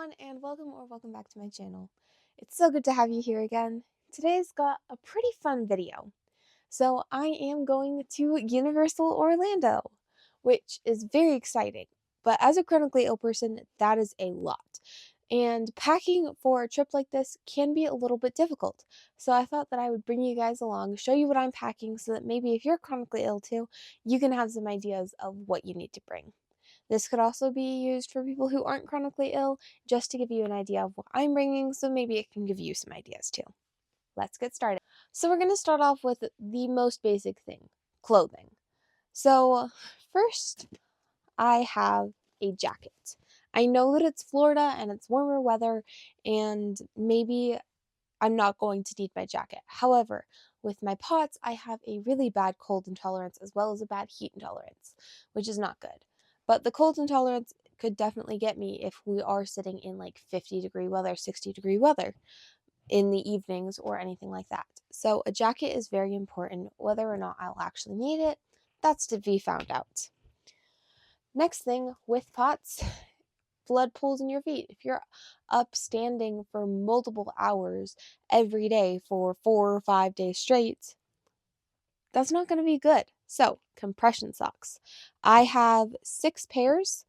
everyone, and welcome back to my channel. It's so good to have you here again. Today's got a pretty fun video. So I am going to Universal Orlando, which is very exciting. But as a chronically ill person, that is a lot. And packing for a trip like this can be a little bit difficult. So I thought that I would bring you guys along, show you what I'm packing so that maybe if you're chronically ill too, you can have some ideas of what you need to bring. This could also be used for people who aren't chronically ill, just to give you an idea of what I'm bringing, so maybe it can give you some ideas too. Let's get started. So, we're going to start off with the most basic thing, clothing. So, first, I have a jacket. I know that it's Florida and it's warmer weather, and maybe I'm not going to need my jacket. However, with my pots, I have a really bad cold intolerance as well as a bad heat intolerance, which is not good. But the cold intolerance could definitely get me if we are sitting in like 50-degree weather, 60-degree weather in the evenings or anything like that. So a jacket is very important. Whether or not I'll actually need it, that's to be found out. Next thing with pots, blood pools in your feet. If you're up standing for multiple hours every day for 4 or 5 days straight, that's not going to be good. So, compression socks. I have 6 pairs.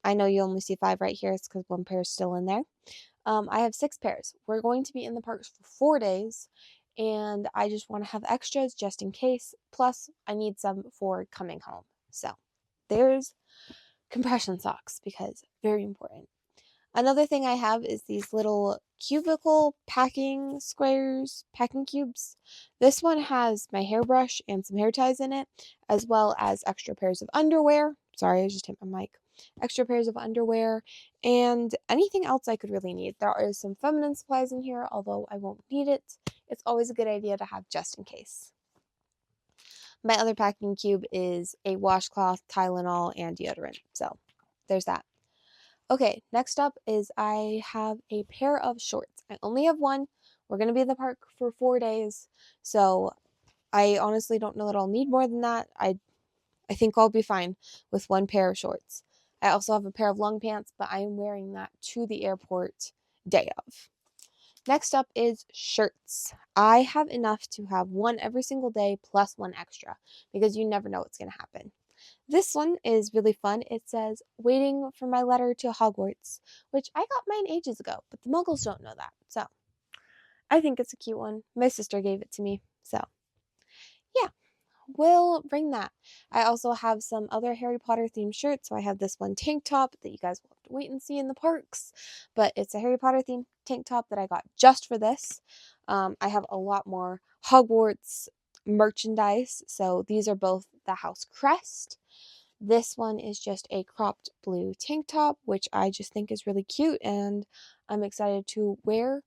I know you only see 5 right here. It's because one pair is still in there. I have 6 pairs. We're going to be in the parks for 4 days, and I just want to have extras just in case. Plus, I need some for coming home. So, there's compression socks because very important. Another thing I have is these little cubicle packing squares, packing cubes. This one has my hairbrush and some hair ties in it, as well as extra pairs of underwear. Sorry, I just hit my mic. Extra pairs of underwear and anything else I could really need. There are some feminine supplies in here, although I won't need it. It's always a good idea to have just in case. My other packing cube is a washcloth, Tylenol, and deodorant. So there's that. Okay, next up is I have a pair of shorts. I only have one. We're going to be in the park for 4 days. So I honestly don't know that I'll need more than that. I think I'll be fine with one pair of shorts. I also have a pair of long pants, but I am wearing that to the airport day of. Next up is shirts. I have enough to have one every single day plus one extra because you never know what's going to happen. This one is really fun. It says, "Waiting for my letter to Hogwarts," which I got mine ages ago, but the muggles don't know that. So I think it's a cute one. My sister gave it to me. So yeah, we'll bring that. I also have some other Harry Potter themed shirts. So I have this one tank top that you guys will have to wait and see in the parks, but it's a Harry Potter themed tank top that I got just for this. I have a lot more Hogwarts merchandise. So these are both the house crest. This one is just a cropped blue tank top, which I just think is really cute and I'm excited to wear.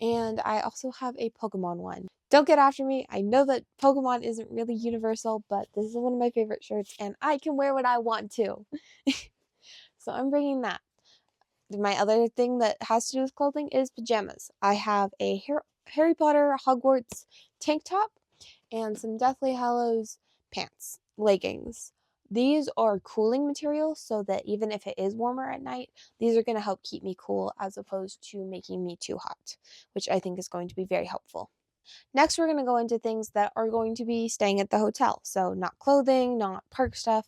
And I also have a Pokemon one. Don't get after me. I know that Pokemon isn't really universal, but this is one of my favorite shirts and I can wear what I want to. So I'm bringing that. My other thing that has to do with clothing is pajamas. I have a Harry Potter Hogwarts tank top and some Deathly Hallows pants, leggings. These are cooling materials so that even if it is warmer at night, these are going to help keep me cool as opposed to making me too hot, which I think is going to be very helpful. Next, we're going to go into things that are going to be staying at the hotel. So, not clothing, not park stuff,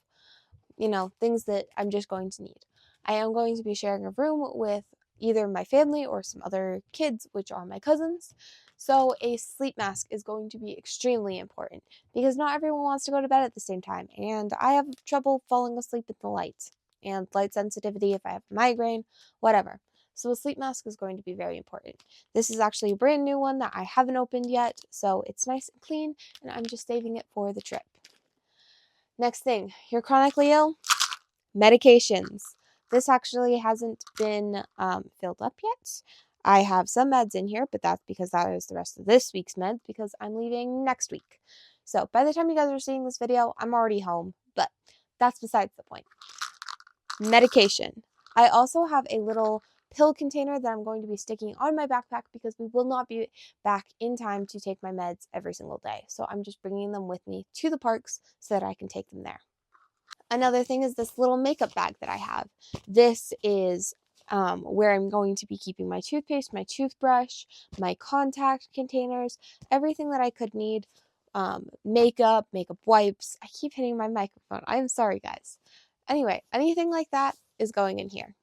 things that I'm just going to need. I am going to be sharing a room with either my family or some other kids, which are my cousins. So a sleep mask is going to be extremely important because not everyone wants to go to bed at the same time. And I have trouble falling asleep at the light and light sensitivity if I have a migraine, whatever. So a sleep mask is going to be very important. This is actually a brand new one that I haven't opened yet, so it's nice and clean, and I'm just saving it for the trip. Next thing, you're chronically ill? Medications. This actually hasn't been filled up yet. I have some meds in here, but that's because that is the rest of this week's meds because I'm leaving next week. So by the time you guys are seeing this video, I'm already home, but that's besides the point. Medication. I also have a little pill container that I'm going to be sticking on my backpack because we will not be back in time to take my meds every single day. So I'm just bringing them with me to the parks so that I can take them there. Another thing is this little makeup bag that I have. This is where I'm going to be keeping my toothpaste, my toothbrush, my contact containers, everything that I could need. Makeup wipes. I keep hitting my microphone. I'm sorry, guys. Anyway, anything like that is going in here.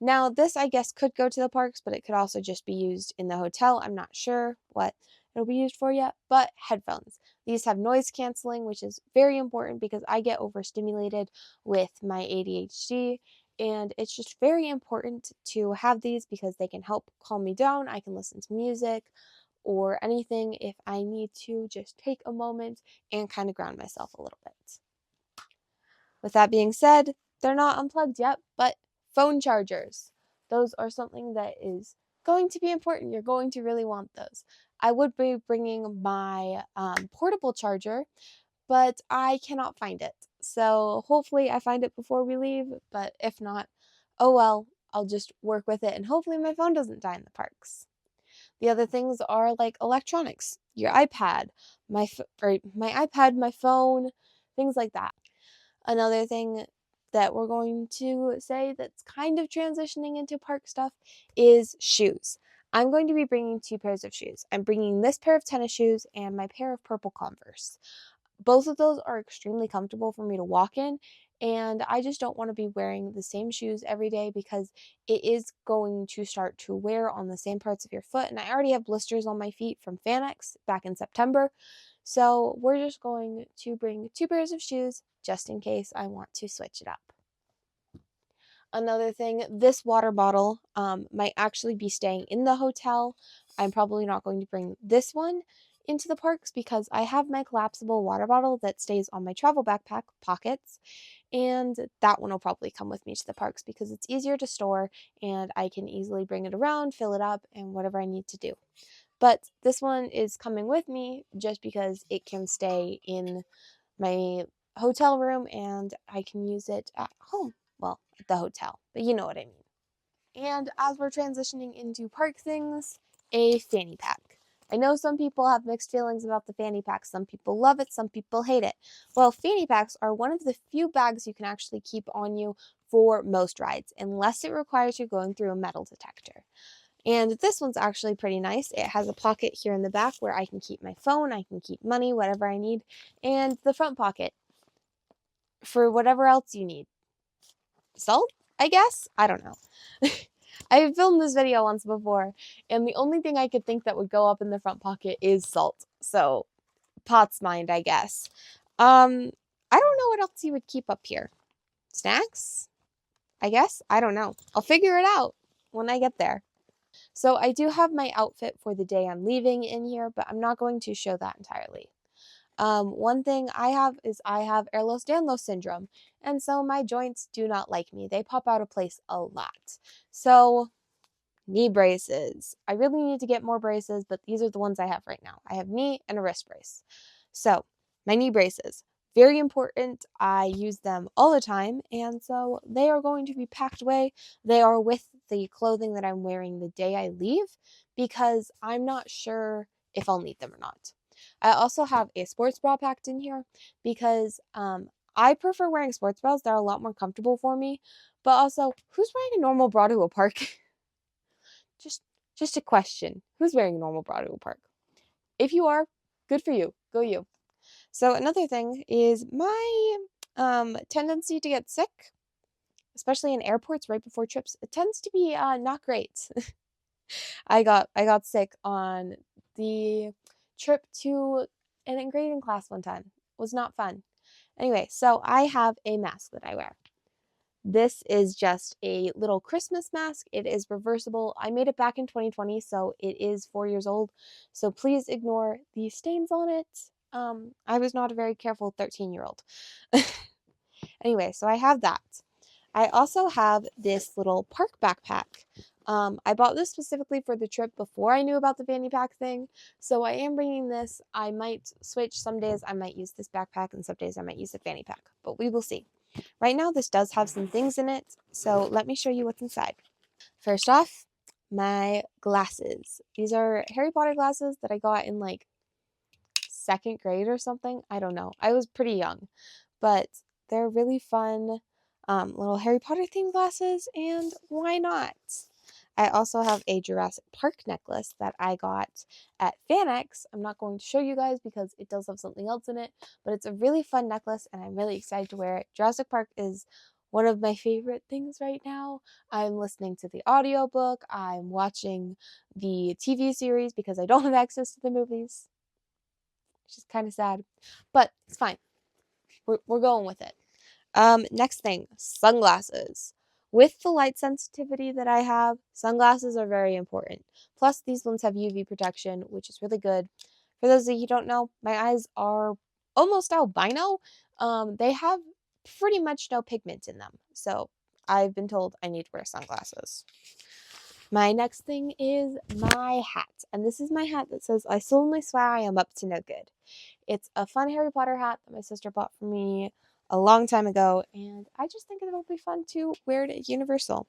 Now, this I guess could go to the parks, but it could also just be used in the hotel. I'm not sure what it'll be used for yet, but headphones. These have noise canceling, which is very important because I get overstimulated with my ADHD, and it's just very important to have these because they can help calm me down. I can listen to music or anything if I need to just take a moment and kind of ground myself a little bit. With that being said, they're not unplugged yet, but phone chargers. Those are something that is going to be important. You're going to really want those. I would be bringing my portable charger, but I cannot find it. So hopefully I find it before we leave, but if not, oh well, I'll just work with it and hopefully my phone doesn't die in the parks. The other things are like electronics, your iPad, my iPad, my phone, things like that. Another thing that we're going to say that's kind of transitioning into park stuff is shoes. I'm going to be bringing two pairs of shoes. I'm bringing this pair of tennis shoes and my pair of purple Converse. Both of those are extremely comfortable for me to walk in, and I just don't want to be wearing the same shoes every day because it is going to start to wear on the same parts of your foot. And I already have blisters on my feet from Fanex back in September. So we're just going to bring two pairs of shoes just in case I want to switch it up. Another thing, this water bottle might actually be staying in the hotel. I'm probably not going to bring this one into the parks because I have my collapsible water bottle that stays on my travel backpack pockets, and that one will probably come with me to the parks because it's easier to store and I can easily bring it around, fill it up, and whatever I need to do. But this one is coming with me just because it can stay in my hotel room and I can use it at home. Well, at the hotel, but you know what I mean. And as we're transitioning into park things, a fanny pack. I know some people have mixed feelings about the fanny pack. Some people love it, some people hate it. Well, fanny packs are one of the few bags you can actually keep on you for most rides, unless it requires you going through a metal detector. And this one's actually pretty nice. It has a pocket here in the back where I can keep my phone, I can keep money, whatever I need, and the front pocket for whatever else you need. Salt, I guess? I don't know. I filmed this video once before, and the only thing I could think that would go up in the front pocket is salt. So, pot's mind, I guess. I don't know what else you would keep up here. Snacks? I guess? I don't know. I'll figure it out when I get there. So I do have my outfit for the day I'm leaving in here, but I'm not going to show that entirely. One thing I have is I have Ehlers-Danlos syndrome, and so my joints do not like me. They pop out of place a lot. So, knee braces. I really need to get more braces, but these are the ones I have right now. I have knee and a wrist brace. So, my knee braces, very important. I use them all the time, and so they are going to be packed away. They are with the clothing that I'm wearing the day I leave because I'm not sure if I'll need them or not. I also have a sports bra packed in here because I prefer wearing sports bras. They're a lot more comfortable for me. But also, who's wearing a normal bra to a park? just just a question. Who's wearing a normal bra to a park? If you are, good for you. Go you. So another thing is my tendency to get sick, especially in airports right before trips. It tends to be not great. I got sick on the trip to an engraving class one time. It was not fun. Anyway, so I have a mask that I wear. This is just a little Christmas mask. It is reversible. I made it back in 2020, so it is 4 years old. So please ignore the stains on it. I was not a very careful 13-year-old. Anyway, so I have that. I also have this little park backpack. I bought this specifically for the trip before I knew about the fanny pack thing, so I am bringing this. I might switch. Some days I might use this backpack, and some days I might use the fanny pack, but we will see. Right now, this does have some things in it, so let me show you what's inside. First off, my glasses. These are Harry Potter glasses that I got in like second grade or something. I don't know. I was pretty young, but they're really fun. little Harry Potter themed glasses, and why not? I also have a Jurassic Park necklace that I got at FanX. I'm not going to show you guys because it does have something else in it, but it's a really fun necklace and I'm really excited to wear it. Jurassic Park is one of my favorite things right now. I'm listening to the audiobook, I'm watching the TV series because I don't have access to the movies, which is kind of sad, but it's fine. We're going with it. Next thing, sunglasses. With the light sensitivity that I have, sunglasses are very important. Plus, these ones have UV protection, which is really good. For those of you who don't know, my eyes are almost albino. They have pretty much no pigment in them. So I've been told I need to wear sunglasses. My next thing is my hat. And this is my hat that says, I solemnly swear I am up to no good. It's a fun Harry Potter hat that my sister bought for me a long time ago, and I just think it'll be fun to wear it at Universal.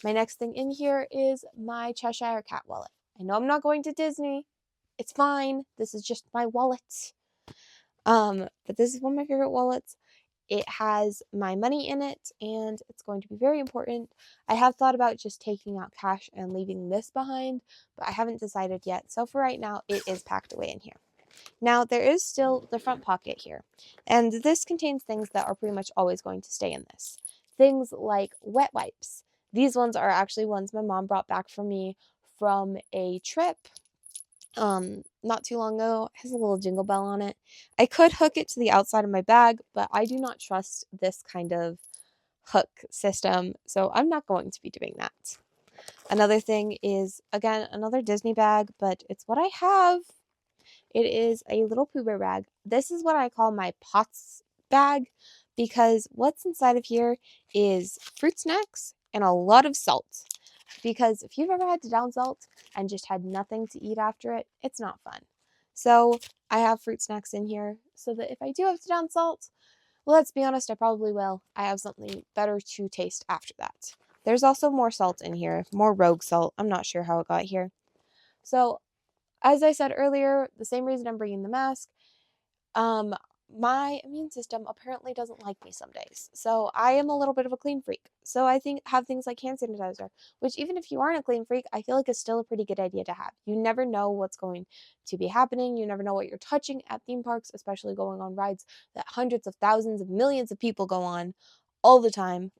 My next thing in here is my Cheshire Cat wallet. I know I'm not going to Disney. It's fine. This is just my wallet. But this is one of my favorite wallets. It has my money in it, and it's going to be very important. I have thought about just taking out cash and leaving this behind, but I haven't decided yet. So for right now, it is packed away in here. Now, there is still the front pocket here, and this contains things that are pretty much always going to stay in this. Things like wet wipes. These ones are actually ones my mom brought back for me from a trip not too long ago. It has a little jingle bell on it. I could hook it to the outside of my bag, but I do not trust this kind of hook system, so I'm not going to be doing that. Another thing is, again, another Disney bag, but it's what I have. It is a little Pooh Bear bag. This is what I call my POTS bag because what's inside of here is fruit snacks and a lot of salt. Because if you've ever had to down salt and just had nothing to eat after it, it's not fun. So I have fruit snacks in here so that if I do have to down salt, well, let's be honest, I probably will. I have something better to taste after that. There's also more salt in here, more rogue salt. I'm not sure how it got here. So as I said earlier, the same reason I'm bringing the mask, um, my immune system apparently doesn't like me some days. So I am a little bit of a clean freak. So I think have things like hand sanitizer, which even if you aren't a clean freak, I feel like is still a pretty good idea to have. You never know what's going to be happening. You never know what you're touching at theme parks, especially going on rides that hundreds of thousands of millions of people go on all the time.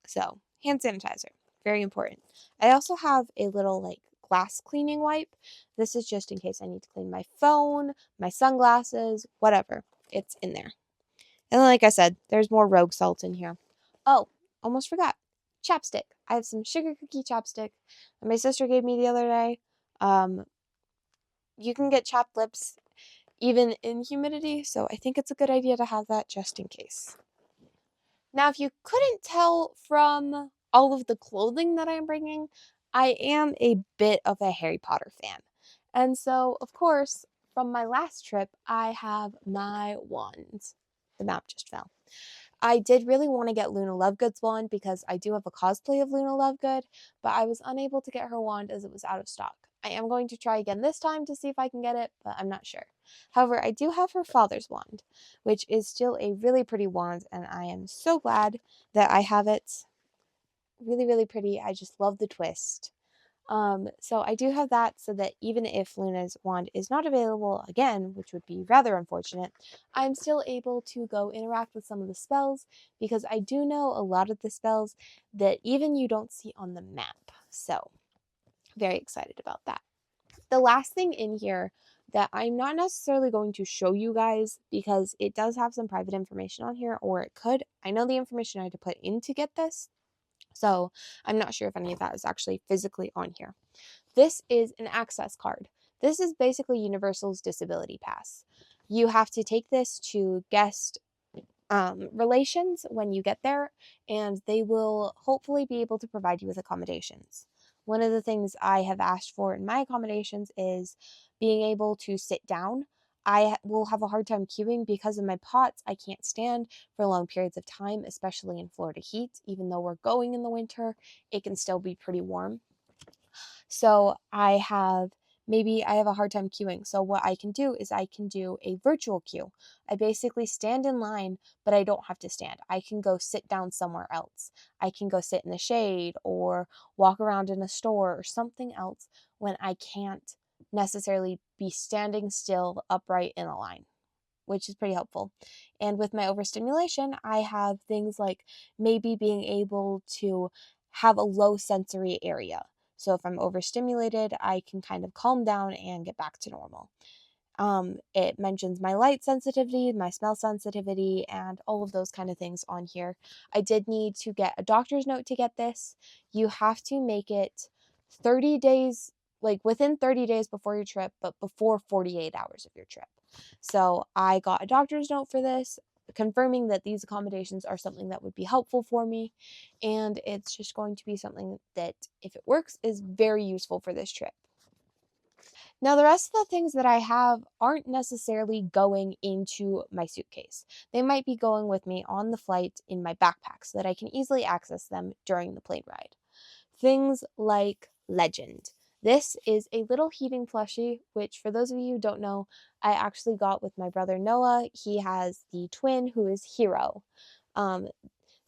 So, hand sanitizer, very important. I also have a little like glass cleaning wipe. This is just in case I need to clean my phone, my sunglasses, whatever. It's in there. And like I said, there's more rogue salt in here. Oh, almost forgot. Chapstick. I have some sugar cookie chapstick that my sister gave me the other day. Um, you can get chapped lips even in humidity, so I think it's a good idea to have that just in case. Now, if you couldn't tell from all of the clothing that I'm bringing, I am a bit of a Harry Potter fan. And so, of course, from my last trip, I have my wand. The map just fell. I did really want to get Luna Lovegood's wand because I do have a cosplay of Luna Lovegood, but I was unable to get her wand as it was out of stock. I am going to try again this time to see if I can get it, but I'm not sure. However, I do have her father's wand, which is still a really pretty wand, and I am so glad that I have it. Really, really pretty. I just love the twist. So I do have that so that even if Luna's wand is not available again, which would be rather unfortunate, I'm still able to go interact with some of the spells because I do know a lot of the spells that even you don't see on the map. So very excited about that. The last thing in here that I'm not necessarily going to show you guys because it does have some private information on here, or it could. I know the information I had to put in to get this, so I'm not sure if any of that is actually physically on here. This is an access card. This is basically Universal's disability pass. You have to take this to guest relations when you get there, and they will hopefully be able to provide you with accommodations. One of the things I have asked for in my accommodations is being able to sit down. I will have a hard time queuing because of my POTS. I can't stand for long periods of time, especially in Florida heat. Even though we're going in the winter, it can still be pretty warm. So I have maybe I have a hard time queuing. So what I can do is I can do a virtual queue. I basically stand in line, but I don't have to stand. I can go sit down somewhere else. I can go sit in the shade or walk around in a store or something else when I can't necessarily be standing still upright in a line, which is pretty helpful. And with my overstimulation, I have things like maybe being able to have a low sensory area. So if I'm overstimulated, I can kind of calm down and get back to normal. It mentions my light sensitivity, my smell sensitivity, and all of those kind of things on here. I did need to get a doctor's note to get this. You have to make it 30 days, like within 30 days before your trip, but before 48 hours of your trip. So I got a doctor's note for this, confirming that these accommodations are something that would be helpful for me. And it's just going to be something that, if it works, is very useful for this trip. Now, the rest of the things that I have aren't necessarily going into my suitcase. They might be going with me on the flight in my backpack so that I can easily access them during the plane ride. Things like Legend. This is a little heating plushie, which, for those of you who don't know, I actually got with my brother Noah. He has the twin who is Hero. Um,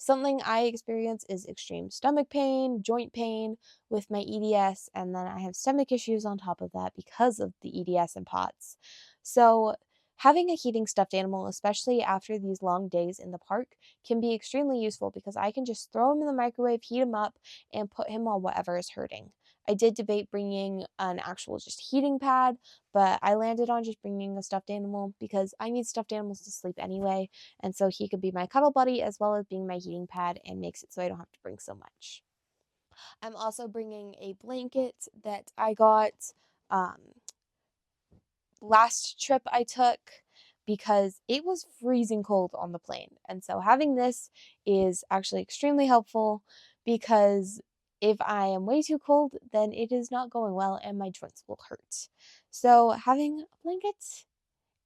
Something I experience is extreme stomach pain, joint pain with my EDS, and then I have stomach issues on top of that because of the EDS and POTS. So, having a heating stuffed animal, especially after these long days in the park, can be extremely useful because I can just throw him in the microwave, heat him up, and put him on whatever is hurting. I did debate bringing an actual just heating pad, but I landed on just bringing a stuffed animal because I need stuffed animals to sleep anyway, and so he could be my cuddle buddy as well as being my heating pad and makes it so I don't have to bring so much. I'm also bringing a blanket that I got um, last trip I took because it was freezing cold on the plane. And so having this is actually extremely helpful because if I am way too cold, then it is not going well and my joints will hurt. So having a blanket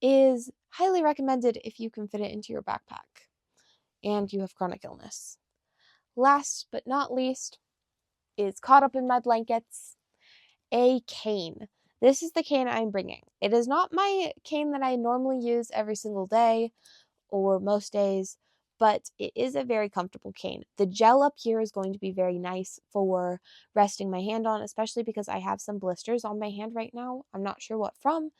is highly recommended if you can fit it into your backpack and you have chronic illness. Last but not least is caught up in my blankets, a cane. This is the cane I'm bringing. It is not my cane that I normally use every single day or most days, but it is a very comfortable cane. The gel up here is going to be very nice for resting my hand on, especially because I have some blisters on my hand right now. I'm not sure what from,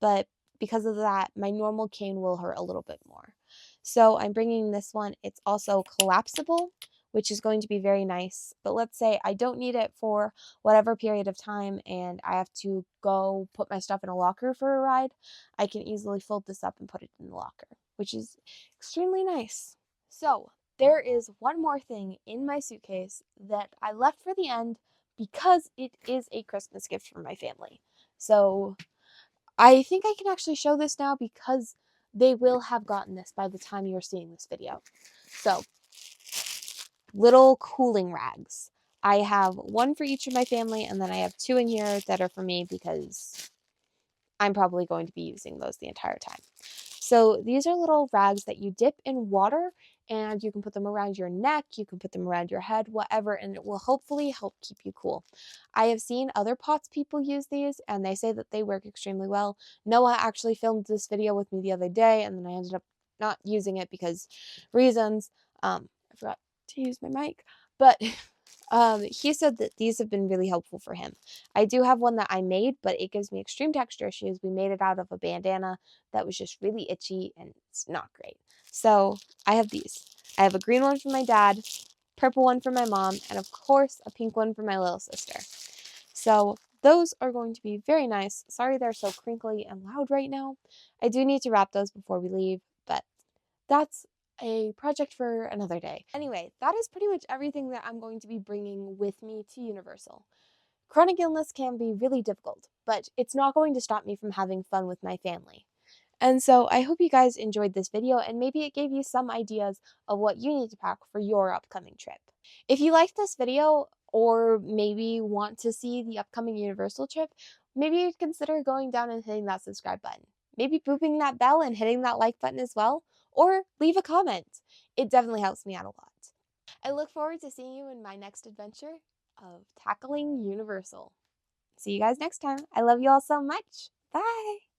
but because of that, my normal cane will hurt a little bit more. So I'm bringing this one. It's also collapsible, which is going to be very nice. But let's say I don't need it for whatever period of time and I have to go put my stuff in a locker for a ride. I can easily fold this up and put it in the locker, which is extremely nice. So, there is one more thing in my suitcase that I left for the end because it is a Christmas gift from my family. So, I think I can actually show this now because they will have gotten this by the time you're seeing this video. So, little cooling rags. I have one for each of my family, and then I have two in here that are for me because I'm probably going to be using those the entire time. So these are little rags that you dip in water and you can put them around your neck, you can put them around your head, whatever, and it will hopefully help keep you cool. I have seen other POTS people use these and they say that they work extremely well. Noah actually filmed this video with me the other day and then I ended up not using it because reasons. I forgot to use my mic, but he said that these have been really helpful for him. I do have one that I made, but it gives me extreme texture issues. We made it out of a bandana that was just really itchy and it's not great. So I have these. I have a green one for my dad, purple one for my mom, and of course a pink one for my little sister. So those are going to be very nice. Sorry they're so crinkly and loud right now. I do need to wrap those before we leave, but that's a project for another day. Anyway, that is pretty much everything that I'm going to be bringing with me to Universal. Chronic illness can be really difficult, but it's not going to stop me from having fun with my family. And so I hope you guys enjoyed this video and maybe it gave you some ideas of what you need to pack for your upcoming trip. If you liked this video or maybe want to see the upcoming Universal trip, maybe you'd consider going down and hitting that subscribe button. Maybe booping that bell and hitting that like button as well, or leave a comment. It definitely helps me out a lot. I look forward to seeing you in my next adventure of tackling Universal. See you guys next time. I love you all so much. Bye.